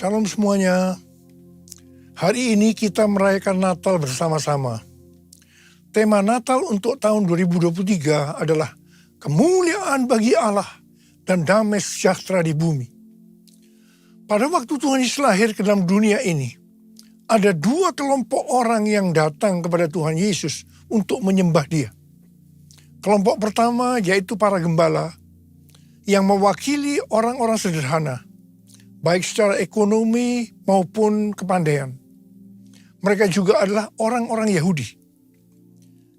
Shalom semuanya. Hari ini kita merayakan Natal bersama-sama. Tema Natal untuk tahun 2023 adalah kemuliaan bagi Allah dan damai sejahtera di bumi. Pada waktu Tuhan Yesus lahir ke dalam dunia ini, ada dua kelompok orang yang datang kepada Tuhan Yesus untuk menyembah Dia. Kelompok pertama yaitu para gembala yang mewakili orang-orang sederhana, baik secara ekonomi maupun kepandaian. Mereka juga adalah orang-orang Yahudi.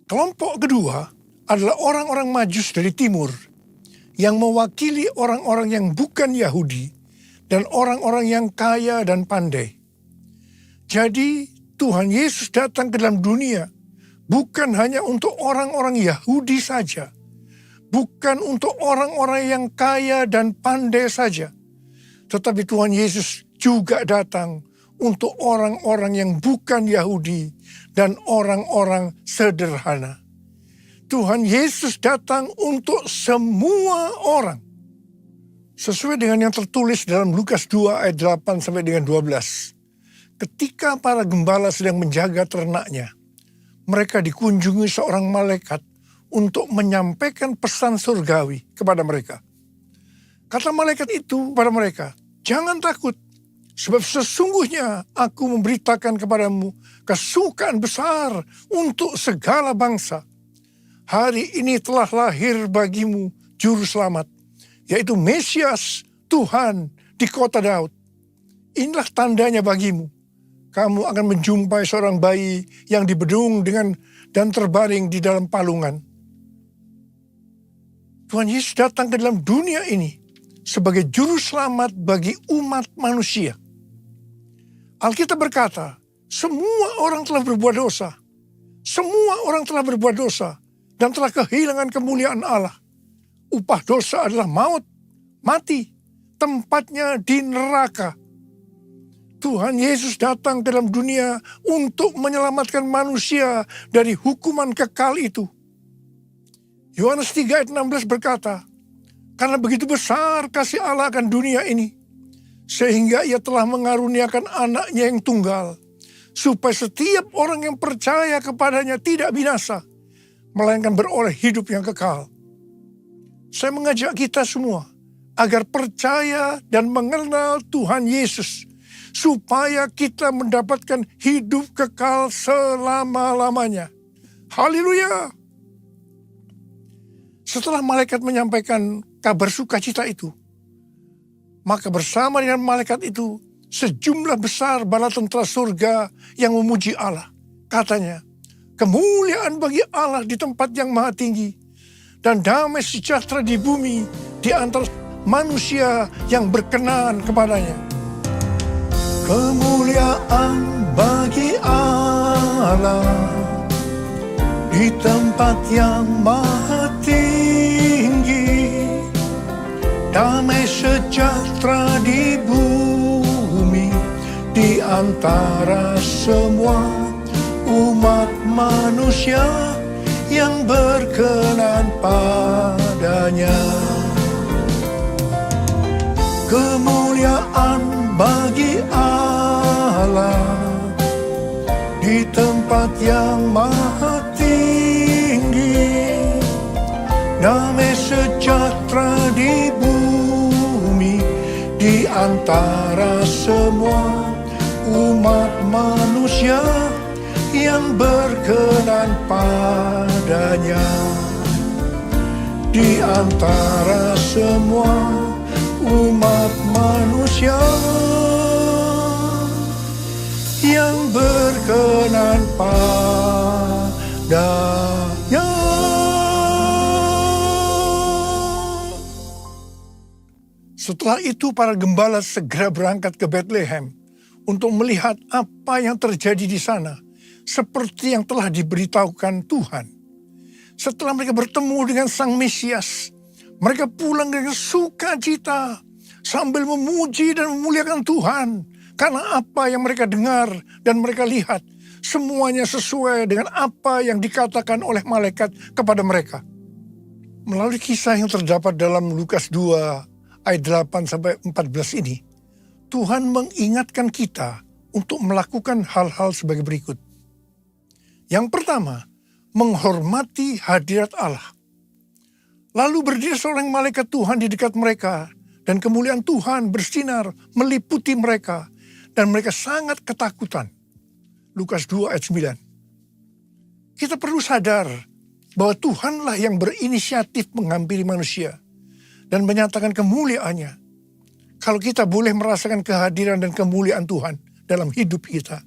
Kelompok kedua adalah orang-orang Majus dari timur yang mewakili orang-orang yang bukan Yahudi dan orang-orang yang kaya dan pandai. Jadi Tuhan Yesus datang ke dalam dunia bukan hanya untuk orang-orang Yahudi saja, bukan untuk orang-orang yang kaya dan pandai saja, tetapi Tuhan Yesus juga datang untuk orang-orang yang bukan Yahudi dan orang-orang sederhana. Tuhan Yesus datang untuk semua orang. Sesuai dengan yang tertulis dalam Lukas 2 ayat 8 sampai dengan 12. Ketika para gembala sedang menjaga ternaknya, mereka dikunjungi seorang malaikat untuk menyampaikan pesan surgawi kepada mereka. Kata malaikat itu kepada mereka, "Jangan takut, sebab sesungguhnya aku memberitakan kepadamu kesukaan besar untuk segala bangsa. Hari ini telah lahir bagimu juru selamat, yaitu Mesias Tuhan di kota Daud. Inilah tandanya bagimu. Kamu akan menjumpai seorang bayi yang dibedung dan terbaring di dalam palungan." Tuhan Yesus datang ke dalam dunia ini sebagai juru selamat bagi umat manusia. Alkitab berkata, semua orang telah berbuat dosa. Semua orang telah berbuat dosa dan telah kehilangan kemuliaan Allah. Upah dosa adalah maut, mati, tempatnya di neraka. Tuhan Yesus datang ke dalam dunia untuk menyelamatkan manusia dari hukuman kekal itu. Yohanes 3 ayat 16 berkata, "Karena begitu besar kasih Allah akan dunia ini, sehingga Ia telah mengaruniakan anaknya yang tunggal, supaya setiap orang yang percaya kepadanya tidak binasa, melainkan beroleh hidup yang kekal." Saya mengajak kita semua agar percaya dan mengenal Tuhan Yesus, supaya kita mendapatkan hidup kekal selama-lamanya. Haleluya! Setelah malaikat menyampaikan kabar sukacita itu, maka bersama dengan malaikat itu, sejumlah besar bala tentara surga yang memuji Allah. Katanya, "Kemuliaan bagi Allah di tempat yang maha tinggi, dan damai sejahtera di bumi di antara manusia yang berkenan kepadanya." Kemuliaan bagi Allah di tempat yang maha tinggi, damai sejahtera di bumi di antara semua umat manusia yang berkenan padanya. Kemuliaan bagi Allah di tempat yang maha tinggi, damai sejahtera di bumi di antara semua umat manusia yang berkenan padanya. Di antara semua umat manusia yang berkenan padanya. Setelah itu para gembala segera berangkat ke Bethlehem untuk melihat apa yang terjadi di sana, seperti yang telah diberitahukan Tuhan. Setelah mereka bertemu dengan Sang Mesias, mereka pulang dengan sukacita sambil memuji dan memuliakan Tuhan, karena apa yang mereka dengar dan mereka lihat, semuanya sesuai dengan apa yang dikatakan oleh malaikat kepada mereka. Melalui kisah yang terdapat dalam Lukas 2 ayat 8-14 ini, Tuhan mengingatkan kita untuk melakukan hal-hal sebagai berikut. Yang pertama, menghormati hadirat Allah. Lalu berdiri seorang malaikat Tuhan di dekat mereka, dan kemuliaan Tuhan bersinar meliputi mereka, dan mereka sangat ketakutan. Lukas 2 ayat 9. Kita perlu sadar bahwa Tuhanlah yang berinisiatif menghampiri manusia dan menyatakan kemuliaannya. Kalau kita boleh merasakan kehadiran dan kemuliaan Tuhan dalam hidup kita,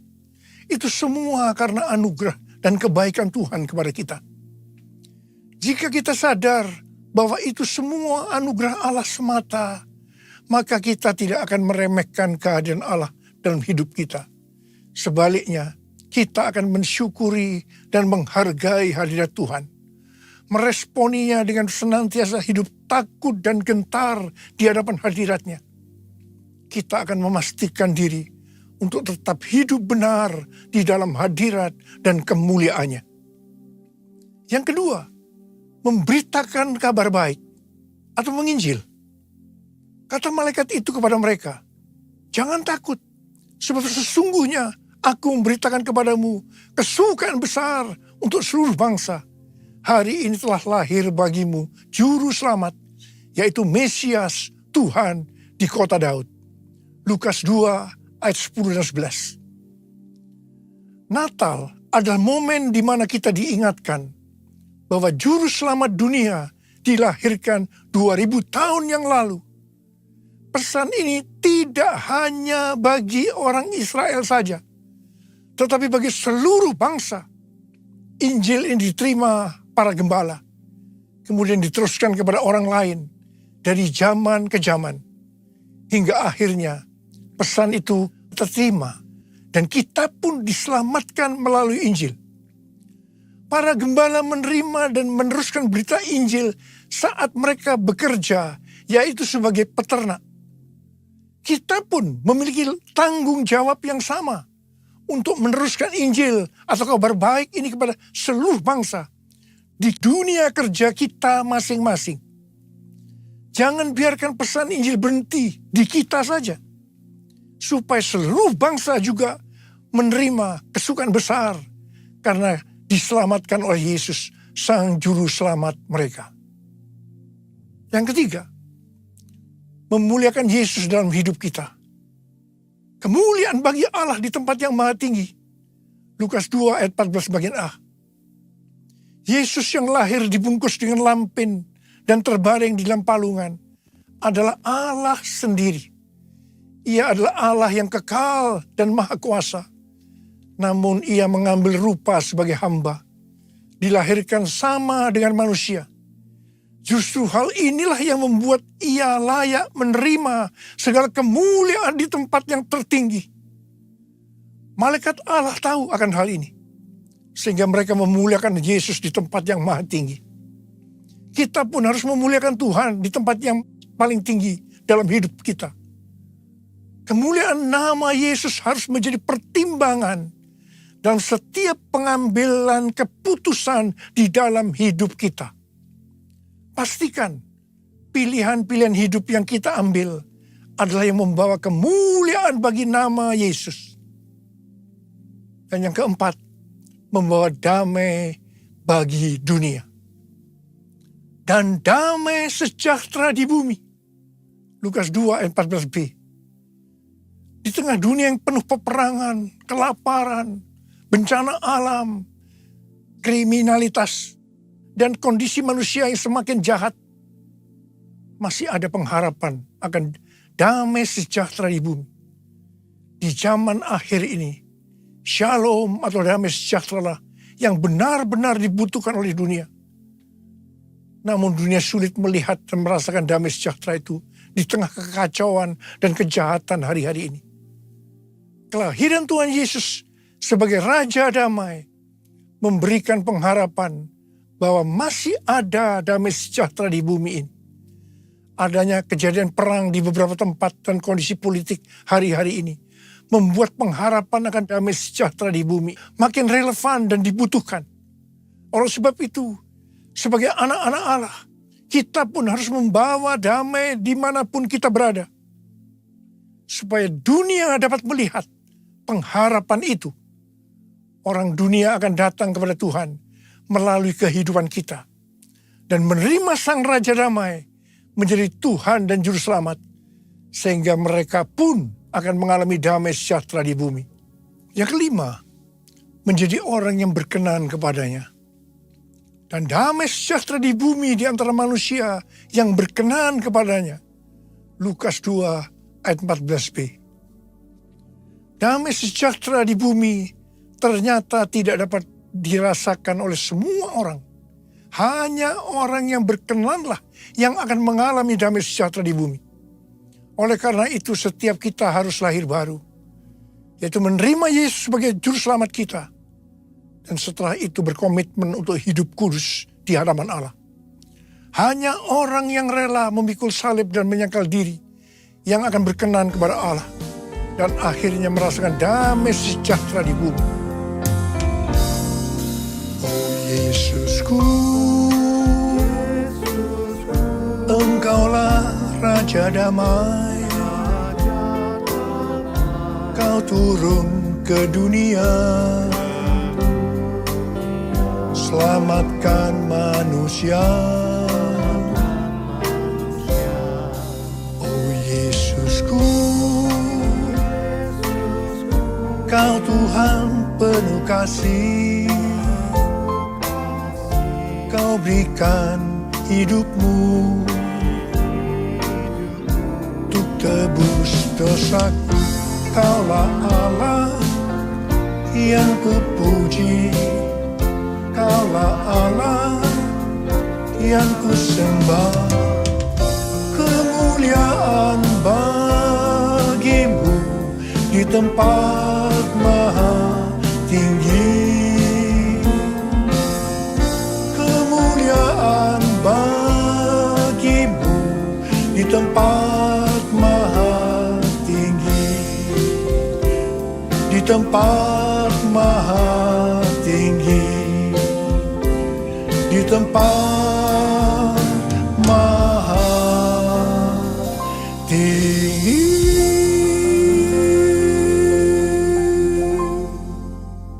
itu semua karena anugerah dan kebaikan Tuhan kepada kita. Jika kita sadar bahwa itu semua anugerah Allah semata, maka kita tidak akan meremehkan kehadiran Allah dalam hidup kita. Sebaliknya, kita akan mensyukuri dan menghargai hadirat Tuhan. Meresponinya dengan senantiasa hidup takut dan gentar di hadapan hadiratnya. Kita akan memastikan diri untuk tetap hidup benar di dalam hadirat dan kemuliaannya. Yang kedua, memberitakan kabar baik atau menginjil. Kata malaikat itu kepada mereka, jangan takut, sebab sesungguhnya aku memberitakan kepadamu kesukaan besar untuk seluruh bangsa. Hari ini telah lahir bagimu juru selamat, yaitu Mesias Tuhan di kota Daud. Lukas 2 ayat 10 dan 11. Natal adalah momen di mana kita diingatkan bahwa juru selamat dunia dilahirkan 2000 tahun yang lalu. Pesan ini tidak hanya bagi orang Israel saja, tetapi bagi seluruh bangsa. Injil ini diterima para gembala, kemudian diteruskan kepada orang lain dari zaman ke zaman, hingga akhirnya pesan itu terterima dan kita pun diselamatkan melalui Injil. Para gembala menerima dan meneruskan berita Injil saat mereka bekerja, yaitu sebagai peternak. Kita pun memiliki tanggung jawab yang sama untuk meneruskan Injil atau kabar baik ini kepada seluruh bangsa di dunia kerja kita masing-masing. Jangan biarkan pesan Injil berhenti di kita saja, supaya seluruh bangsa juga menerima kesukaan besar karena diselamatkan oleh Yesus, Sang Juru Selamat mereka. Yang ketiga, memuliakan Yesus dalam hidup kita. Kemuliaan bagi Allah di tempat yang maha tinggi. Lukas 2 ayat 14 bagian A. Yesus yang lahir dibungkus dengan lampin dan terbaring di dalam palungan adalah Allah sendiri. Ia adalah Allah yang kekal dan maha kuasa. Namun ia mengambil rupa sebagai hamba. Dilahirkan sama dengan manusia. Justru hal inilah yang membuat ia layak menerima segala kemuliaan di tempat yang tertinggi. Malaikat Allah tahu akan hal ini, sehingga mereka memuliakan Yesus di tempat yang maha tinggi. Kita pun harus memuliakan Tuhan di tempat yang paling tinggi dalam hidup kita. Kemuliaan nama Yesus harus menjadi pertimbangan dalam setiap pengambilan keputusan di dalam hidup kita. Pastikan pilihan-pilihan hidup yang kita ambil adalah yang membawa kemuliaan bagi nama Yesus. Dan yang keempat, membawa damai bagi dunia. Dan damai sejahtera di bumi. Lukas 2 ayat 14b. Di tengah dunia yang penuh peperangan, kelaparan, bencana alam, kriminalitas, dan kondisi manusia yang semakin jahat, masih ada pengharapan akan damai sejahtera di bumi. Di zaman akhir ini, shalom atau damai sejahtera yang benar-benar dibutuhkan oleh dunia. Namun dunia sulit melihat dan merasakan damai sejahtera itu di tengah kekacauan dan kejahatan hari-hari ini. Kelahiran Tuhan Yesus sebagai Raja Damai memberikan pengharapan bahwa masih ada damai sejahtera di bumi ini. Adanya kejadian perang di beberapa tempat dan kondisi politik hari-hari ini membuat pengharapan akan damai sejahtera di bumi makin relevan dan dibutuhkan. Oleh sebab itu, sebagai anak-anak Allah, kita pun harus membawa damai dimanapun kita berada. supaya dunia dapat melihat pengharapan itu. Orang dunia akan datang kepada Tuhan melalui kehidupan kita dan menerima Sang Raja Damai menjadi Tuhan dan Juru Selamat, sehingga mereka pun akan mengalami damai sejahtera di bumi. Yang kelima, menjadi orang yang berkenan kepadanya. Dan damai sejahtera di bumi di antara manusia yang berkenan kepadanya. Lukas 2 ayat 14b. Damai sejahtera di bumi ternyata tidak dapat dirasakan oleh semua orang. Hanya orang yang berkenanlah yang akan mengalami damai sejahtera di bumi. Oleh karena itu setiap kita harus lahir baru, yaitu menerima Yesus sebagai Juru Selamat kita. Dan setelah itu berkomitmen untuk hidup kudus di hadapan Allah. Hanya orang yang rela memikul salib dan menyangkal diri yang akan berkenan kepada Allah. Dan akhirnya merasakan damai sejahtera di bumi. Oh Yesusku, Engkaulah Raja Damai. Kau turun ke dunia, selamatkan manusia. Oh Yesusku, Kau Tuhan penuh kasih. Kau berikan hidupmu untuk tebus dosaku. Kaulah Allah yang kupuji. Kaulah Allah yang kusembah. Kemuliaan bagimu di tempat maha tinggi. Kemuliaan bagimu di tempat maha tinggi. Di tempat maha tinggi. Di tempat maha tinggi.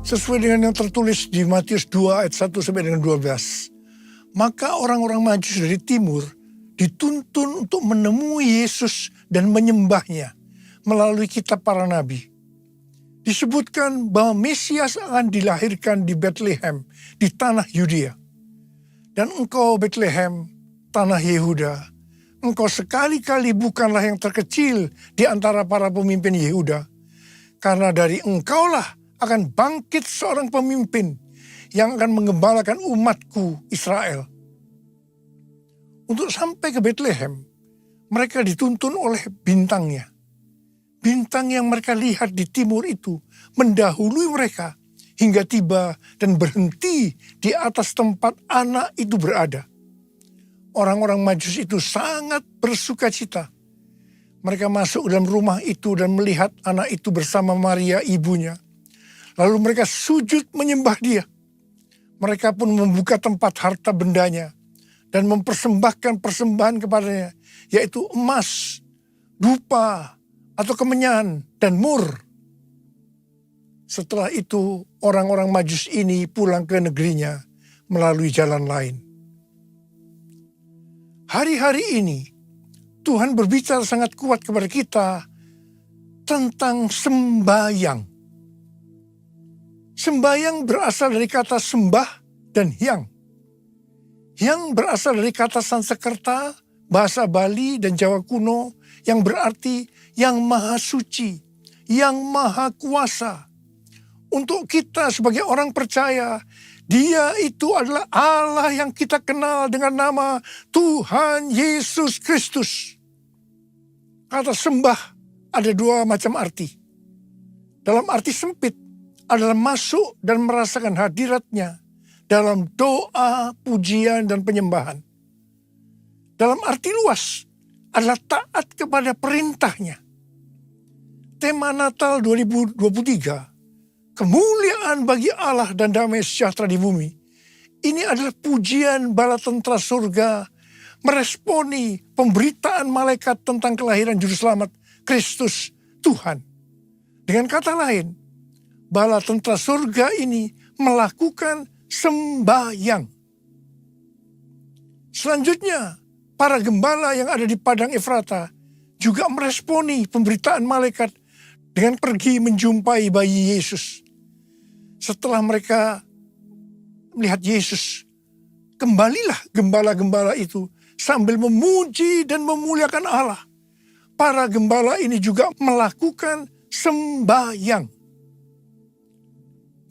Sesuai dengan yang tertulis di Matius 2 ayat 1 sampai dengan 12. Maka orang-orang Majus dari timur dituntun untuk menemui Yesus dan menyembahnya melalui kitab para nabi. Disebutkan bahwa Mesias akan dilahirkan di Bethlehem, di tanah Yudea. Dan engkau Bethlehem, tanah Yehuda, engkau sekali-kali bukanlah yang terkecil di antara para pemimpin Yehuda. Karena dari engkaulah akan bangkit seorang pemimpin yang akan mengembalakan umatku Israel. Untuk sampai ke Bethlehem, mereka dituntun oleh bintangnya. Bintang yang mereka lihat di timur itu mendahului mereka hingga tiba dan berhenti di atas tempat anak itu berada. Orang-orang Majus itu sangat bersuka cita. Mereka masuk dalam rumah itu dan melihat anak itu bersama Maria ibunya. Lalu mereka sujud menyembah dia. Mereka pun membuka tempat harta bendanya dan mempersembahkan persembahan kepadanya, yaitu emas, dupa, atau kemenyan, dan mur. Setelah itu orang-orang Majus ini pulang ke negerinya melalui jalan lain. Hari-hari ini Tuhan berbicara sangat kuat kepada kita tentang sembahyang. Sembahyang berasal dari kata sembah dan hyang. Hyang berasal dari kata Sanskerta, bahasa Bali dan Jawa kuno yang berarti yang maha suci, yang maha kuasa. Untuk kita sebagai orang percaya, Dia itu adalah Allah yang kita kenal dengan nama Tuhan Yesus Kristus. Kata sembah ada dua macam arti. Dalam arti sempit adalah masuk dan merasakan hadiratnya dalam doa, pujian, dan penyembahan. Dalam arti luas adalah taat kepada perintahnya. Tema Natal 2023, kemuliaan bagi Allah dan damai sejahtera di bumi. Ini adalah pujian bala tentara surga meresponi pemberitaan malaikat tentang kelahiran Juru Selamat Kristus Tuhan. Dengan kata lain, bala tentara surga ini melakukan sembahyang. Selanjutnya, para gembala yang ada di padang Efrata juga meresponi pemberitaan malaikat dengan pergi menjumpai bayi Yesus. Setelah mereka melihat Yesus, kembalilah gembala-gembala itu sambil memuji dan memuliakan Allah. Para gembala ini juga melakukan sembahyang.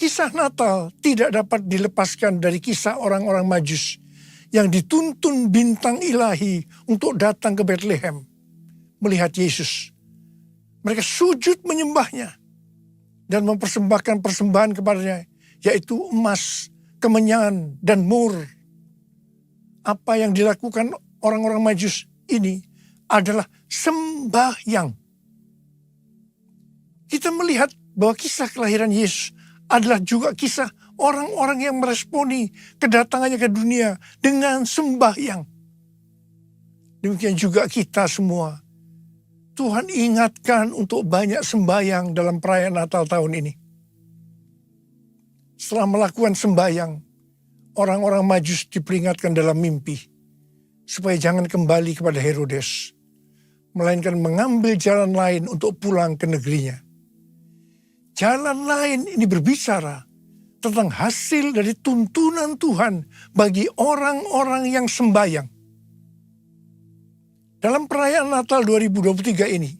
Kisah Natal tidak dapat dilepaskan dari kisah orang-orang Majus yang dituntun bintang ilahi untuk datang ke Bethlehem melihat Yesus. Mereka sujud menyembahnya dan mempersembahkan persembahan kepadanya, yaitu emas, kemenyan, dan mur. Apa yang dilakukan orang-orang Majus ini adalah sembahyang. Kita melihat bahwa kisah kelahiran Yesus adalah juga kisah orang-orang yang meresponi kedatangannya ke dunia dengan sembahyang. Demikian juga kita semua. Tuhan ingatkan untuk banyak sembahyang dalam perayaan Natal tahun ini. Setelah melakukan sembahyang, orang-orang Majus diperingatkan dalam mimpi supaya jangan kembali kepada Herodes, melainkan mengambil jalan lain untuk pulang ke negerinya. Jalan lain ini berbicara tentang hasil dari tuntunan Tuhan bagi orang-orang yang sembahyang. Dalam perayaan Natal 2023 ini,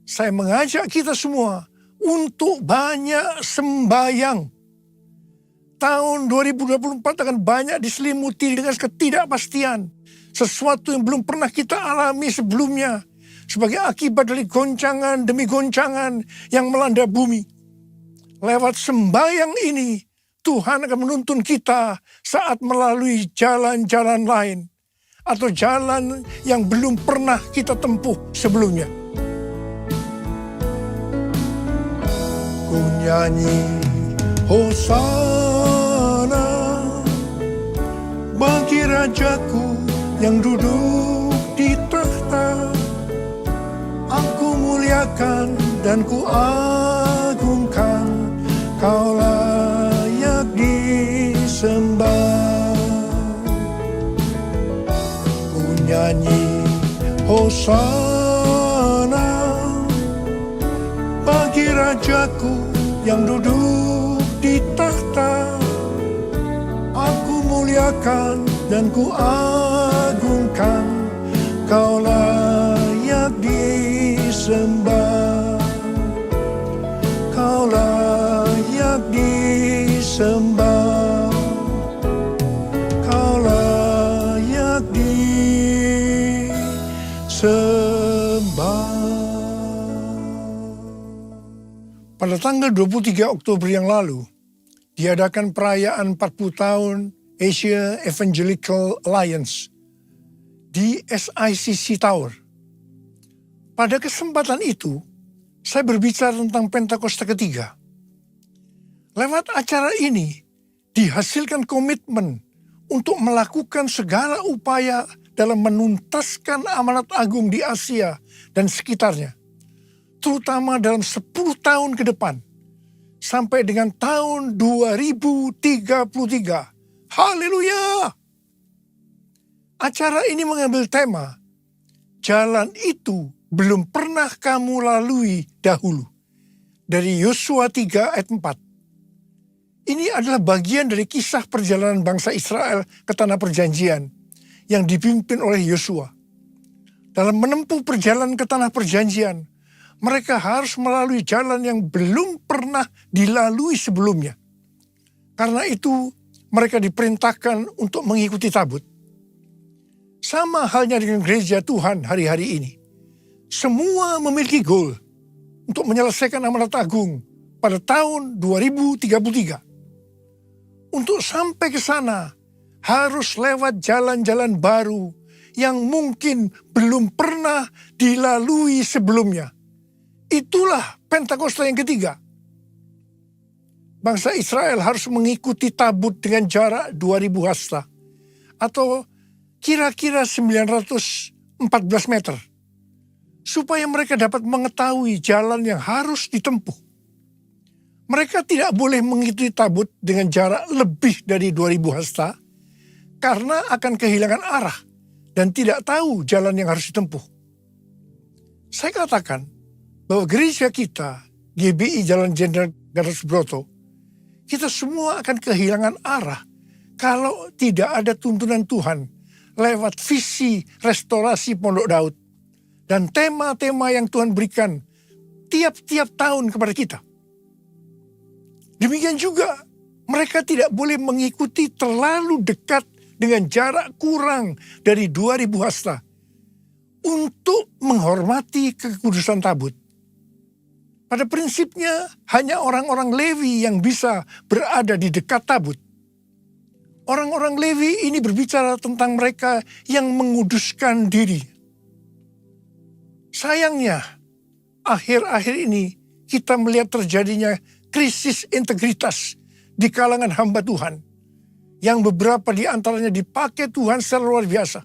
saya mengajak kita semua untuk banyak sembahyang. Tahun 2024 akan banyak diselimuti dengan ketidakpastian. Sesuatu yang belum pernah kita alami sebelumnya. Sebagai akibat dari goncangan demi goncangan yang melanda bumi. Lewat sembahyang ini, Tuhan akan menuntun kita saat melalui jalan-jalan lain. Atau jalan yang belum pernah kita tempuh sebelumnya. Ku nyanyi Hosana bagi Rajaku yang duduk di tahta. Aku muliakan dan ku agungkan, Kau layak disembah. Ku nyanyi Hosana bagi Rajaku yang duduk di tahta. Aku muliakan dan ku agungkan, Kau layak disembah. Kau layak disembah. Kau layak disembah. Pada tanggal 23 Oktober yang lalu, diadakan perayaan 40 tahun Asia Evangelical Alliance di SICC Tower. Pada kesempatan itu, saya berbicara tentang Pentakosta ketiga. Lewat acara ini, dihasilkan komitmen untuk melakukan segala upaya dalam menuntaskan amanat agung di Asia dan sekitarnya. Terutama dalam 10 tahun ke depan, sampai dengan tahun 2033. Haleluya! Acara ini mengambil tema, jalan itu belum pernah kamu lalui dahulu. Dari Yosua 3 ayat 4. Ini adalah bagian dari kisah perjalanan bangsa Israel ke tanah perjanjian yang dipimpin oleh Yosua. Dalam menempuh perjalanan ke tanah perjanjian, mereka harus melalui jalan yang belum pernah dilalui sebelumnya. Karena itu, mereka diperintahkan untuk mengikuti tabut. Sama halnya dengan gereja Tuhan hari-hari ini. Semua memiliki goal untuk menyelesaikan amanat agung pada tahun 2033. Untuk sampai ke sana, harus lewat jalan-jalan baru yang mungkin belum pernah dilalui sebelumnya. Itulah Pentakosta yang ketiga. Bangsa Israel harus mengikuti tabut dengan jarak 2000 hasta atau kira-kira 914 meter. supaya mereka dapat mengetahui jalan yang harus ditempuh. Mereka tidak boleh mengikuti tabut dengan jarak lebih dari 2000 hasta karena akan kehilangan arah dan tidak tahu jalan yang harus ditempuh. Saya katakan bahwa gereja kita, GBI Jalan Jenderal Gatot Subroto, kita semua akan kehilangan arah kalau tidak ada tuntunan Tuhan lewat visi restorasi Pondok Daud dan tema-tema yang Tuhan berikan tiap-tiap tahun kepada kita. Demikian juga mereka tidak boleh mengikuti terlalu dekat dengan jarak kurang dari 2000 hasta untuk menghormati kekudusan tabut. Pada prinsipnya hanya orang-orang Lewi yang bisa berada di dekat tabut. Orang-orang Lewi ini berbicara tentang mereka yang menguduskan diri. Sayangnya, akhir-akhir ini kita melihat terjadinya krisis integritas di kalangan hamba Tuhan, yang beberapa di antaranya dipakai Tuhan secara luar biasa.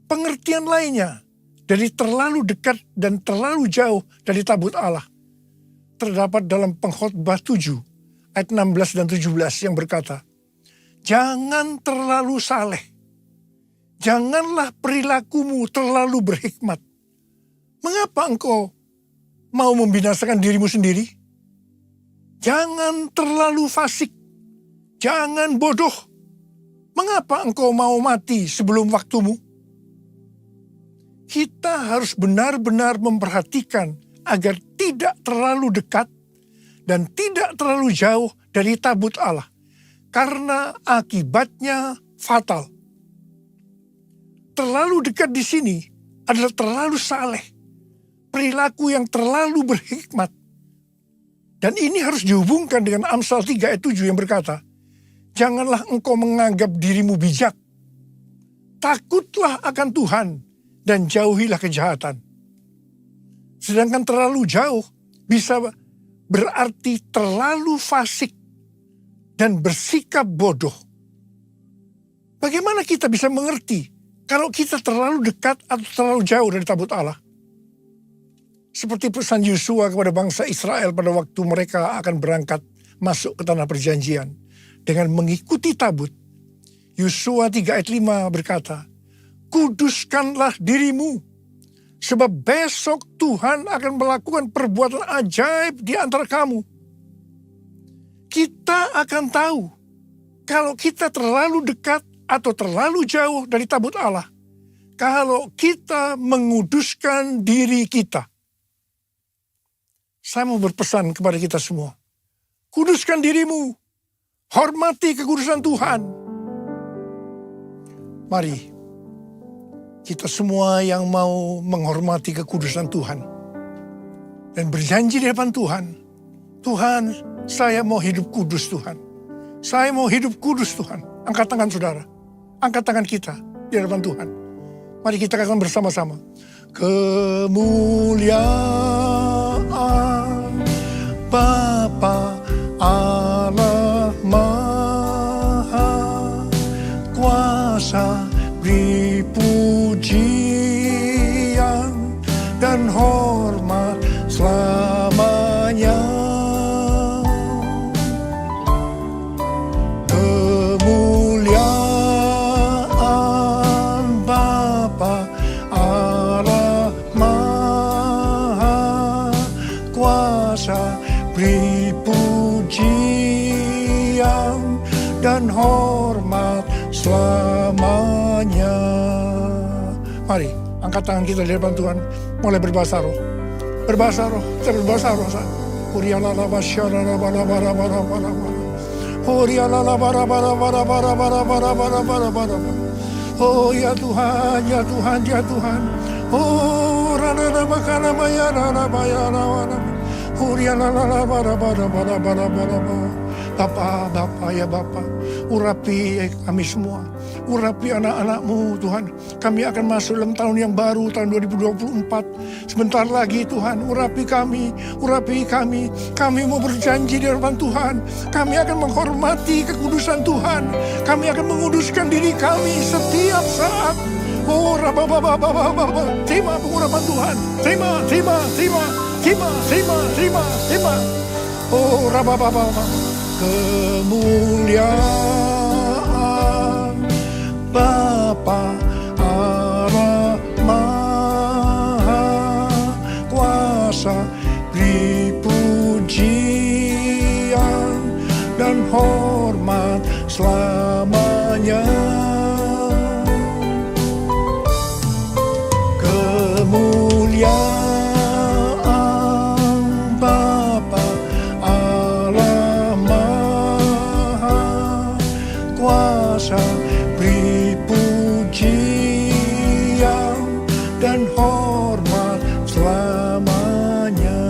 Pengertian lainnya dari terlalu dekat dan terlalu jauh dari tabut Allah terdapat dalam Pengkhotbah 7 ayat 16 dan 17 yang berkata, "Jangan terlalu saleh, janganlah perilakumu terlalu berhikmat. Mengapa engkau mau membinasakan dirimu sendiri? Jangan terlalu fasik, jangan bodoh. Mengapa engkau mau mati sebelum waktumu?" Kita harus benar-benar memperhatikan agar tidak terlalu dekat dan tidak terlalu jauh dari tabut Allah, karena akibatnya fatal. Terlalu dekat di sini adalah terlalu saleh, perilaku yang terlalu berhikmat. Dan ini harus dihubungkan dengan Amsal 3 ayat 7 yang berkata, "Janganlah engkau menganggap dirimu bijak. Takutlah akan Tuhan dan jauhilah kejahatan." Sedangkan terlalu jauh bisa berarti terlalu fasik dan bersikap bodoh. Bagaimana kita bisa mengerti kalau kita terlalu dekat atau terlalu jauh dari tabut Allah? Seperti pesan Yosua kepada bangsa Israel pada waktu mereka akan berangkat masuk ke tanah perjanjian dengan mengikuti tabut. Yosua 3 ayat 5 berkata, "Kuduskanlah dirimu, sebab besok Tuhan akan melakukan perbuatan ajaib di antara kamu." Kita akan tahu kalau kita terlalu dekat atau terlalu jauh dari tabut Allah, kalau kita menguduskan diri kita. Saya mau berpesan kepada kita semua, kuduskan dirimu, hormati kekudusan Tuhan. Mari kita semua yang mau menghormati kekudusan Tuhan dan berjanji di depan Tuhan, "Tuhan, saya mau hidup kudus Tuhan. Saya mau hidup kudus Tuhan." Angkat tangan saudara, angkat tangan kita di hadapan Tuhan. Mari kita katakan bersama-sama, "Kemuliaan Bapa Allah Maha Kuasa, beri pujian dan hormat selamanya. Kemuliaan Bapa Allah Maha Kuasa, beri pujian dan hormat selamanya." Mari, angkat tangan kita di depan Tuhan, mulai berbahasa roh. Berbahasa roh, kita berbahasa roh. Oh ya Tuhan, ya Tuhan, ya Tuhan. Oh rana makana maya rana maya rana. Bapa ya Bapa, urapi kami semua, urapi anak-anak-Mu Tuhan. Kami akan masuk dalam tahun yang baru, tahun 2024. Sebentar lagi Tuhan, urapi kami, urapi kami. Kami mau berjanji di hadapan Tuhan, kami akan menghormati kekudusan Tuhan. Kami akan menguduskan diri kami setiap saat Oh, terima pengurapan Tuhan. Terima. Oh, kemuliaan Bapa Allah Maha Kuasa, beri pujian dan hormat selamanya. Kemuliaan Bapa Allah Maha Kuasa, beri pujian dan hormat selamanya.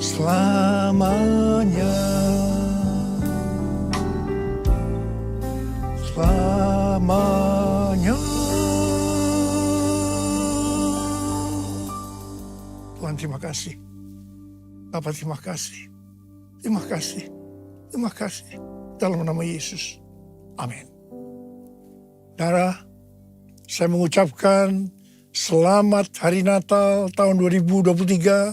Selamanya. Selamanya. Tuhan, terima kasih. Bapak, terima kasih. Terima kasih. Terima kasih. Dalam nama Yesus. Amin. Saudara, saya mengucapkan selamat Hari Natal tahun 2023.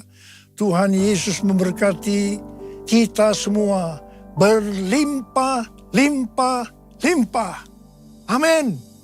Tuhan Yesus memberkati kita semua berlimpah-limpah. Amin.